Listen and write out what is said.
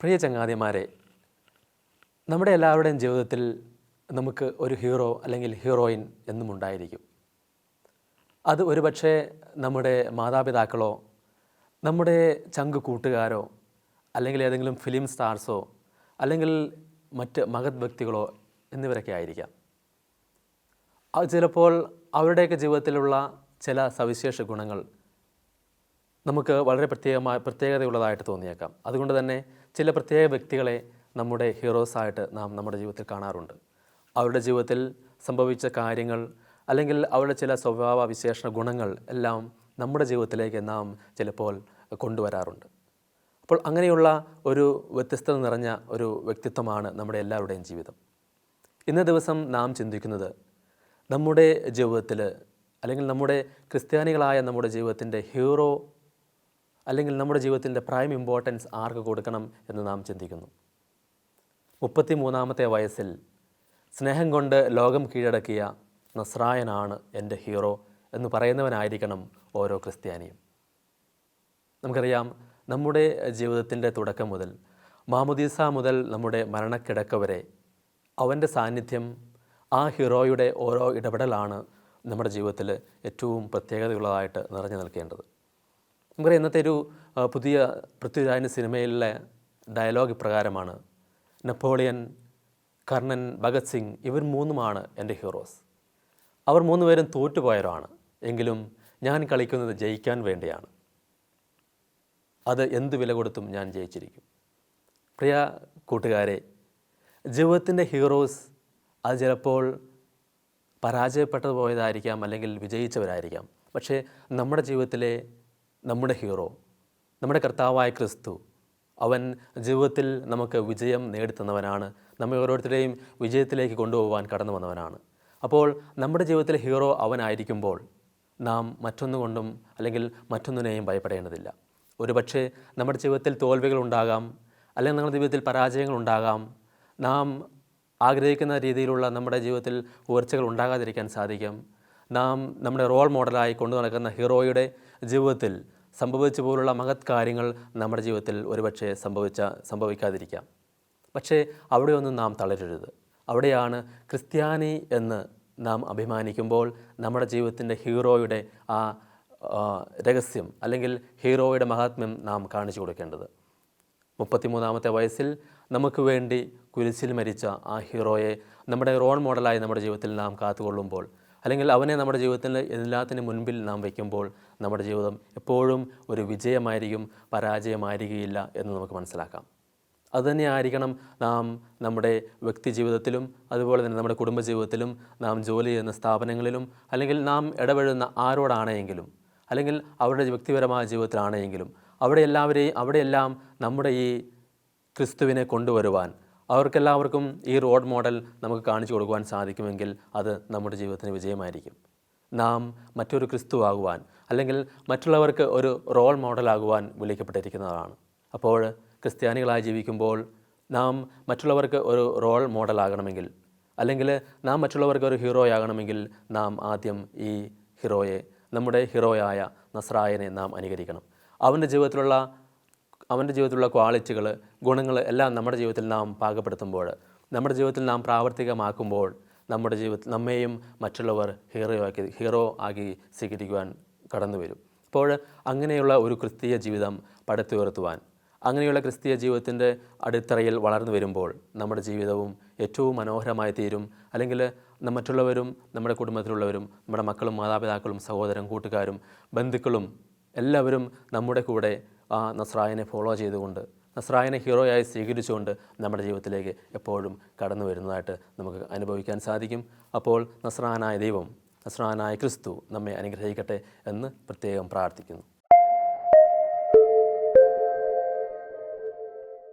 പ്രിയ ചങ്ങാതിമാരെ, നമ്മുടെ എല്ലാവരുടെയും ജീവിതത്തിൽ നമുക്ക് ഒരു ഹീറോ അല്ലെങ്കിൽ ഹീറോയിൻ എന്നും ഉണ്ടായിരിക്കും. അത് ഒരുപക്ഷെ നമ്മുടെ മാതാപിതാക്കളോ നമ്മുടെ ചങ്ക് കൂട്ടുകാരോ അല്ലെങ്കിൽ ഏതെങ്കിലും ഫിലിം സ്റ്റാർസോ അല്ലെങ്കിൽ മറ്റ് മഹത് വ്യക്തികളോ എന്നിവരൊക്കെ ആയിരിക്കാം. അത് ചിലപ്പോൾ അവരുടെയൊക്കെ ജീവിതത്തിലുള്ള ചില സവിശേഷ ഗുണങ്ങൾ നമുക്ക് വളരെ പ്രത്യേകതയുള്ളതായിട്ട് തോന്നിയേക്കാം. അതുകൊണ്ട് തന്നെ ചില പ്രത്യേക വ്യക്തികളെ നമ്മുടെ ഹീറോസായിട്ട് നാം നമ്മുടെ ജീവിതത്തിൽ കാണാറുണ്ട്. അവരുടെ ജീവിതത്തിൽ സംഭവിച്ച കാര്യങ്ങൾ അല്ലെങ്കിൽ അവരുടെ ചില സ്വഭാവ വിശേഷണ ഗുണങ്ങൾ എല്ലാം നമ്മുടെ ജീവിതത്തിലേക്ക് നാം ചിലപ്പോൾ കൊണ്ടുവരാറുണ്ട്. അപ്പോൾ അങ്ങനെയുള്ള ഒരു വ്യത്യസ്തത നിറഞ്ഞ ഒരു വ്യക്തിത്വമാണ് നമ്മുടെ എല്ലാവരുടെയും ജീവിതം. ഇന്നേ ദിവസം നാം ചിന്തിക്കുന്നത് നമ്മുടെ ജീവിതത്തിൽ അല്ലെങ്കിൽ നമ്മുടെ ക്രിസ്ത്യാനികളായ നമ്മുടെ ജീവിതത്തിൻ്റെ ഹീറോ അല്ലെങ്കിൽ നമ്മുടെ ജീവിതത്തിൻ്റെ പ്രൈം ഇമ്പോർട്ടൻസ് ആർക്ക് കൊടുക്കണം എന്ന് നാം ചിന്തിക്കുന്നു. 33-ാമത്തെ വയസ്സിൽ സ്നേഹം കൊണ്ട് ലോകം കീഴടക്കിയ നസ്രായനാണ് എൻ്റെ ഹീറോ എന്ന് പറയുന്നവനായിരിക്കണം ഓരോ ക്രിസ്ത്യാനിയും. നമുക്കറിയാം, നമ്മുടെ ജീവിതത്തിൻ്റെ തുടക്കം മുതൽ മാമുദീസ മുതൽ നമ്മുടെ മരണക്കിടക്ക വരെ അവൻ്റെ സാന്നിധ്യം, ആ ഹീറോയുടെ ഓരോ ഇടപെടലാണ് നമ്മുടെ ജീവിതത്തിൽ ഏറ്റവും പ്രത്യേകതയുള്ളതായിട്ട് നിറഞ്ഞു നിൽക്കേണ്ടത്. നമുക്കറിയാം, ഇന്നത്തെ ഒരു പുതിയ പൃഥ്വിരാജിൻ്റെ സിനിമയിലെ ഡയലോഗ് ഇപ്രകാരമാണ്: നെപ്പോളിയൻ, കർണൻ, ഭഗത് സിംഗ് ഇവർ മൂന്നുമാണ് എൻ്റെ ഹീറോസ്. അവർ മൂന്നുപേരും തോറ്റുപോയവരാണ്, എങ്കിലും ഞാൻ കളിക്കുന്നത് ജയിക്കാൻ വേണ്ടിയാണ്. അത് എന്ത് വില കൊടുത്തും ഞാൻ ജയിച്ചിരിക്കും. പ്രിയ കൂട്ടുകാരെ, ജീവിതത്തിൻ്റെ ഹീറോസ് അത് ചിലപ്പോൾ പരാജയപ്പെട്ടു പോയതായിരിക്കാം അല്ലെങ്കിൽ വിജയിച്ചവരായിരിക്കാം. പക്ഷേ നമ്മുടെ ജീവിതത്തിലെ നമ്മുടെ ഹീറോ, നമ്മുടെ കർത്താവായ ക്രിസ്തു, അവൻ ജീവിതത്തിൽ നമുക്ക് വിജയം നേടിത്തന്നവനാണ്. നമ്മെ ഓരോരുത്തരെയും വിജയത്തിലേക്ക് കൊണ്ടുപോകാൻ കടന്നു വന്നവനാണ്. അപ്പോൾ നമ്മുടെ ജീവിതത്തിലെ ഹീറോ അവനായിരിക്കുമ്പോൾ നാം മറ്റൊന്നുകൊണ്ടും അല്ലെങ്കിൽ മറ്റൊന്നിനെയും ഭയപ്പെടേണ്ടതില്ല. ഒരുപക്ഷെ നമ്മുടെ ജീവിതത്തിൽ തോൽവികളുണ്ടാകാം, അല്ലെങ്കിൽ നമ്മുടെ ജീവിതത്തിൽ പരാജയങ്ങളുണ്ടാകാം. നാം ആഗ്രഹിക്കുന്ന രീതിയിലുള്ള നമ്മുടെ ജീവിതത്തിൽ ഉയർച്ചകൾ ഉണ്ടാകാതിരിക്കാൻ സാധിക്കും. നാം നമ്മുടെ റോൾ മോഡലായി കൊണ്ടു നടക്കുന്ന ഹീറോയുടെ ജീവിതത്തിൽ സംഭവിച്ച പോലുള്ള മഹത് കാര്യങ്ങൾ നമ്മുടെ ജീവിതത്തിൽ ഒരുപക്ഷെ സംഭവിക്കാതിരിക്കാം. പക്ഷേ അവിടെയൊന്നും നാം തളരരുത്. അവിടെയാണ് ക്രിസ്ത്യാനി എന്ന് നാം അഭിമാനിക്കുമ്പോൾ നമ്മുടെ ജീവിതത്തിൻ്റെ ഹീറോയുടെ ആ രഹസ്യം അല്ലെങ്കിൽ ഹീറോയുടെ മഹാത്മ്യം നാം കാണിച്ചു കൊടുക്കേണ്ടത്. 33-ാമത്തെ വയസ്സിൽ നമുക്ക് വേണ്ടി കുരിശിൽ മരിച്ച ആ ഹീറോയെ നമ്മുടെ റോൾ മോഡലായി നമ്മുടെ ജീവിതത്തിൽ നാം കാത്തുകൊള്ളുമ്പോൾ, അല്ലെങ്കിൽ അവനെ നമ്മുടെ ജീവിതത്തിൽ എല്ലാത്തിനും മുൻപിൽ നാം വയ്ക്കുമ്പോൾ നമ്മുടെ ജീവിതം എപ്പോഴും ഒരു വിജയമായിരിക്കും, പരാജയമായിരിക്കുകയില്ല എന്ന് നമുക്ക് മനസ്സിലാക്കാം. അതുതന്നെയായിരിക്കണം നാം നമ്മുടെ വ്യക്തി ജീവിതത്തിലും അതുപോലെ തന്നെ നമ്മുടെ കുടുംബജീവിതത്തിലും, നാം ജോലി ചെയ്യുന്ന സ്ഥാപനങ്ങളിലും, അല്ലെങ്കിൽ നാം ഇടപെടുന്ന ആരോടാണെങ്കിലും, അല്ലെങ്കിൽ അവരുടെ വ്യക്തിപരമായ ജീവിതത്തിലാണെങ്കിലും അവിടെയെല്ലാം നമ്മുടെ ഈ ക്രിസ്തുവിനെ കൊണ്ടുവരുവാൻ, അവർക്കെല്ലാവർക്കും ഈ റോഡ് മോഡൽ നമുക്ക് കാണിച്ചു കൊടുക്കുവാൻ സാധിക്കുമെങ്കിൽ അത് നമ്മുടെ ജീവിതത്തിന് വിജയമായിരിക്കും. നാം മറ്റൊരു ക്രിസ്തുവാകുവാൻ അല്ലെങ്കിൽ മറ്റുള്ളവർക്ക് ഒരു റോൾ മോഡലാകുവാൻ വിളിക്കപ്പെട്ടിരിക്കുന്നതാണ്. അപ്പോൾ ക്രിസ്ത്യാനികളായി ജീവിക്കുമ്പോൾ നാം മറ്റുള്ളവർക്ക് ഒരു റോൾ മോഡലാകണമെങ്കിൽ, അല്ലെങ്കിൽ നാം മറ്റുള്ളവർക്ക് ഒരു ഹീറോയാകണമെങ്കിൽ നാം ആദ്യം ഈ ഹീറോയെ, നമ്മുടെ ഹീറോയായ നസ്രായനെ നാം അനുകരിക്കണം. അവൻ്റെ ജീവിതത്തിലുള്ള ക്വാളിറ്റികൾ, ഗുണങ്ങൾ എല്ലാം നമ്മുടെ ജീവിതത്തിൽ നാം പാകപ്പെടുത്തുമ്പോൾ, നമ്മുടെ ജീവിതത്തിൽ നാം പ്രാവർത്തികമാക്കുമ്പോൾ നമ്മുടെ ജീവിതത്തിൽ നമ്മെയും മറ്റുള്ളവർ ഹീറോ ആക്കി സ്വീകരിക്കുവാൻ കടന്നു വരും. അപ്പോൾ അങ്ങനെയുള്ള ഒരു ക്രിസ്തീയ ജീവിതം പടുത്തുയർത്തുവാൻ, അങ്ങനെയുള്ള ക്രിസ്തീയ ജീവിതത്തിൻ്റെ അടിത്തറയിൽ വളർന്നു വരുമ്പോൾ നമ്മുടെ ജീവിതവും ഏറ്റവും മനോഹരമായി തീരും. അല്ലെങ്കിൽ മറ്റുള്ളവരും, നമ്മുടെ കുടുംബത്തിലുള്ളവരും, നമ്മുടെ മക്കളും മാതാപിതാക്കളും സഹോദരൻ കൂട്ടുകാരും ബന്ധുക്കളും എല്ലാവരും നമ്മുടെ കൂടെ ആ നസ്രായനെ ഫോളോ ചെയ്തുകൊണ്ട്, നസ്രായനെ ഹീറോയായി സ്വീകരിച്ചുകൊണ്ട് നമ്മുടെ ജീവിതത്തിലേക്ക് എപ്പോഴും കടന്നു വരുന്നതായിട്ട് നമുക്ക് അനുഭവിക്കാൻ സാധിക്കും. അപ്പോൾ നസ്രായനായ ദൈവം, നസ്രായനായ ക്രിസ്തു നമ്മെ അനുഗ്രഹിക്കട്ടെ എന്ന് പ്രത്യേകം പ്രാർത്ഥിക്കുന്നു.